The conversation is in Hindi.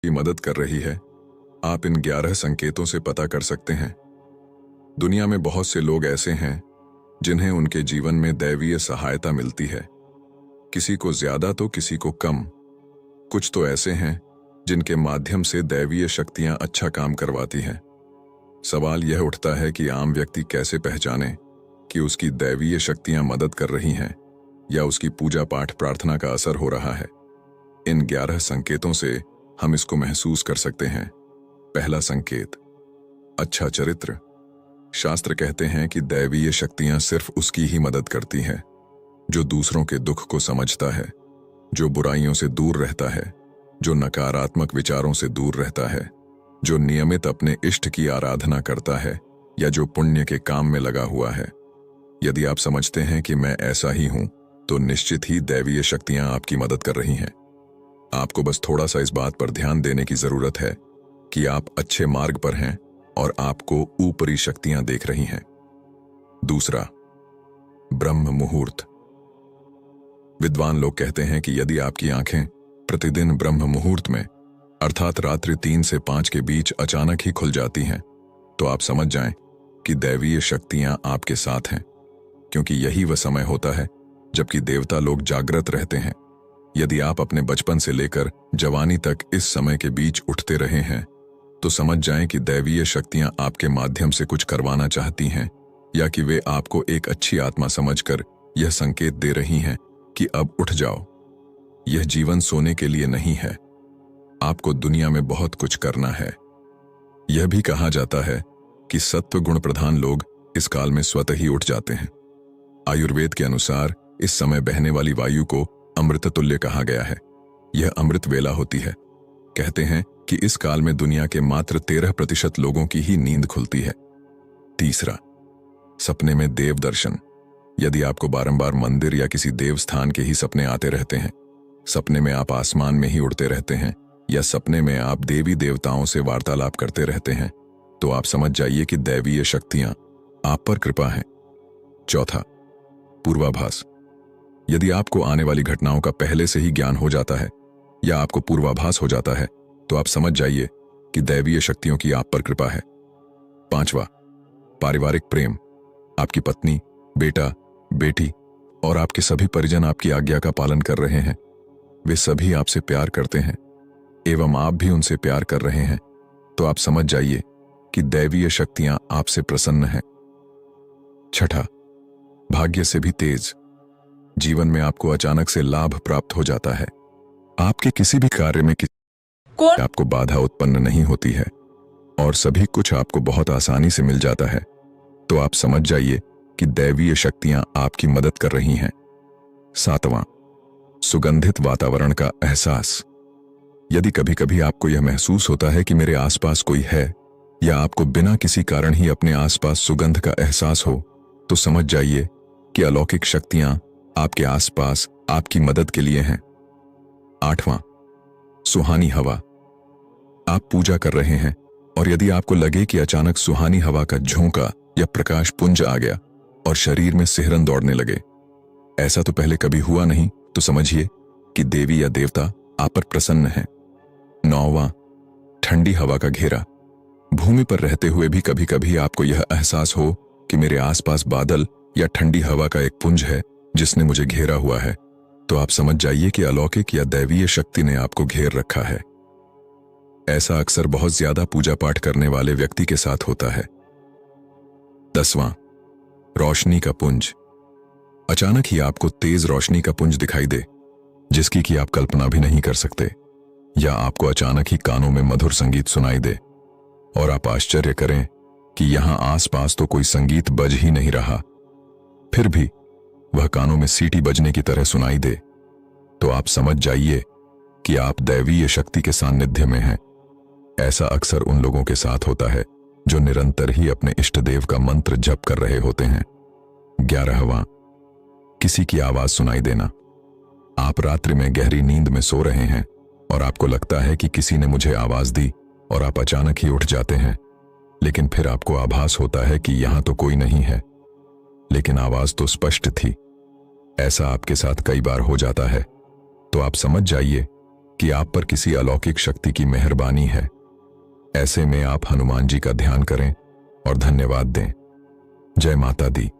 की मदद कर रही है, आप इन 11 संकेतों से पता कर सकते हैं। दुनिया में बहुत से लोग ऐसे हैं जिन्हें उनके जीवन में दैवीय सहायता मिलती है, किसी को ज्यादा तो किसी को कम। कुछ तो ऐसे हैं जिनके माध्यम से दैवीय शक्तियां अच्छा काम करवाती हैं। सवाल यह उठता है कि आम व्यक्ति कैसे पहचाने कि उसकी दैवीय शक्तियां मदद कर रही हैं या उसकी पूजा पाठ प्रार्थना का असर हो रहा है। इन 11 संकेतों से हम इसको महसूस कर सकते हैं। पहला संकेत, अच्छा चरित्र। शास्त्र कहते हैं कि दैवीय शक्तियां सिर्फ उसकी ही मदद करती हैं जो दूसरों के दुख को समझता है, जो बुराइयों से दूर रहता है, जो नकारात्मक विचारों से दूर रहता है, जो नियमित अपने इष्ट की आराधना करता है या जो पुण्य के काम में लगा हुआ है। यदि आप समझते हैं कि मैं ऐसा ही हूं, तो निश्चित ही दैवीय शक्तियां आपकी मदद कर रही हैं। आपको बस थोड़ा सा इस बात पर ध्यान देने की जरूरत है कि आप अच्छे मार्ग पर हैं और आपको ऊपरी शक्तियां देख रही हैं। दूसरा, ब्रह्म मुहूर्त। विद्वान लोग कहते हैं कि यदि आपकी आंखें प्रतिदिन ब्रह्म मुहूर्त में अर्थात रात्रि 3 से 5 के बीच अचानक ही खुल जाती हैं, तो आप समझ जाएं कि दैवीय शक्तियां आपके साथ हैं, क्योंकि यही वह समय होता है जबकि देवता लोग जागृत रहते हैं। यदि आप अपने बचपन से लेकर जवानी तक इस समय के बीच उठते रहे हैं, तो समझ जाएं कि दैवीय शक्तियां आपके माध्यम से कुछ करवाना चाहती हैं या कि वे आपको एक अच्छी आत्मा समझकर यह संकेत दे रही हैं कि अब उठ जाओ। यह जीवन सोने के लिए नहीं है, आपको दुनिया में बहुत कुछ करना है। यह भी कहा जाता है कि सत्व गुण प्रधान लोग इस काल में स्वतः ही उठ जाते हैं। आयुर्वेद के अनुसार इस समय बहने वाली वायु को अमृत तुल्य कहा गया है। यह अमृत वेला होती है। कहते हैं कि इस काल में दुनिया के मात्र 13% लोगों की ही नींद खुलती है। तीसरा, सपने में देव दर्शन। यदि आपको बारंबार मंदिर या किसी देव स्थान के ही सपने आते रहते हैं, सपने में आप आसमान में ही उड़ते रहते हैं या सपने में आप देवी देवताओं से वार्तालाप करते रहते हैं, तो आप समझ जाइए कि दैवीय शक्तियां आप पर कृपा हैं। चौथा, पूर्वाभास। यदि आपको आने वाली घटनाओं का पहले से ही ज्ञान हो जाता है या आपको पूर्वाभास हो जाता है, तो आप समझ जाइए कि दैवीय शक्तियों की आप पर कृपा है। पांचवा, पारिवारिक प्रेम। आपकी पत्नी, बेटा, बेटी और आपके सभी परिजन आपकी आज्ञा का पालन कर रहे हैं। वे सभी आपसे प्यार करते हैं एवं आप भी उनसे प्यार कर रहे हैं, तो आप समझ जाइए कि दैवीय शक्तियां आपसे प्रसन्न हैं। छठा, भाग्य से भी तेज। जीवन में आपको अचानक से लाभ प्राप्त हो जाता है। आपके किसी भी कार्य में आपको बाधा उत्पन्न नहीं होती है और सभी कुछ आपको बहुत आसानी से मिल जाता है, तो आप समझ जाइए कि दैवीय शक्तियां आपकी मदद कर रही हैं। सातवां, सुगंधित वातावरण का एहसास। यदि कभी कभी आपको यह महसूस होता है कि मेरे आसपास कोई है या आपको बिना किसी कारण ही अपने आसपास सुगंध का एहसास हो, तो समझ जाइए कि अलौकिक शक्तियां आपके आसपास आपकी मदद के लिए हैं। आठवां, सुहानी हवा। आप पूजा कर रहे हैं और यदि आपको लगे कि अचानक सुहानी हवा का झोंका या प्रकाश पुंज आ गया और शरीर में सिहरन दौड़ने लगे, ऐसा तो पहले कभी हुआ नहीं, तो समझिए कि देवी या देवता आप पर प्रसन्न है। नौवां, ठंडी हवा का घेरा। भूमि पर रहते हुए भी कभी कभी आपको यह एहसास हो कि मेरे आसपास बादल या ठंडी हवा का एक पुंज है जिसने मुझे घेरा हुआ है, तो आप समझ जाइए कि अलौकिक या दैवीय शक्ति ने आपको घेर रखा है। ऐसा अक्सर बहुत ज्यादा पूजा पाठ करने वाले व्यक्ति के साथ होता है। 10वां, रोशनी का पुंज। अचानक ही आपको तेज रोशनी का पुंज दिखाई दे जिसकी कि आप कल्पना भी नहीं कर सकते, या आपको अचानक ही कानों में मधुर संगीत सुनाई दे और आप आश्चर्य करें कि यहां आसपास तो कोई संगीत बज ही नहीं रहा, फिर भी वह कानों में सीटी बजने की तरह सुनाई दे, तो आप समझ जाइए कि आप दैवीय शक्ति के सानिध्य में हैं। ऐसा अक्सर उन लोगों के साथ होता है जो निरंतर ही अपने इष्ट देव का मंत्र जप कर रहे होते हैं। 11वां, किसी की आवाज सुनाई देना। आप रात्रि में गहरी नींद में सो रहे हैं और आपको लगता है कि किसी ने मुझे आवाज दी और आप अचानक ही उठ जाते हैं, लेकिन फिर आपको आभास होता है कि यहां तो कोई नहीं है, लेकिन आवाज तो स्पष्ट थी। ऐसा आपके साथ कई बार हो जाता है, तो आप समझ जाइए कि आप पर किसी अलौकिक शक्ति की मेहरबानी है। ऐसे में आप हनुमान जी का ध्यान करें और धन्यवाद दें। जय माता दी।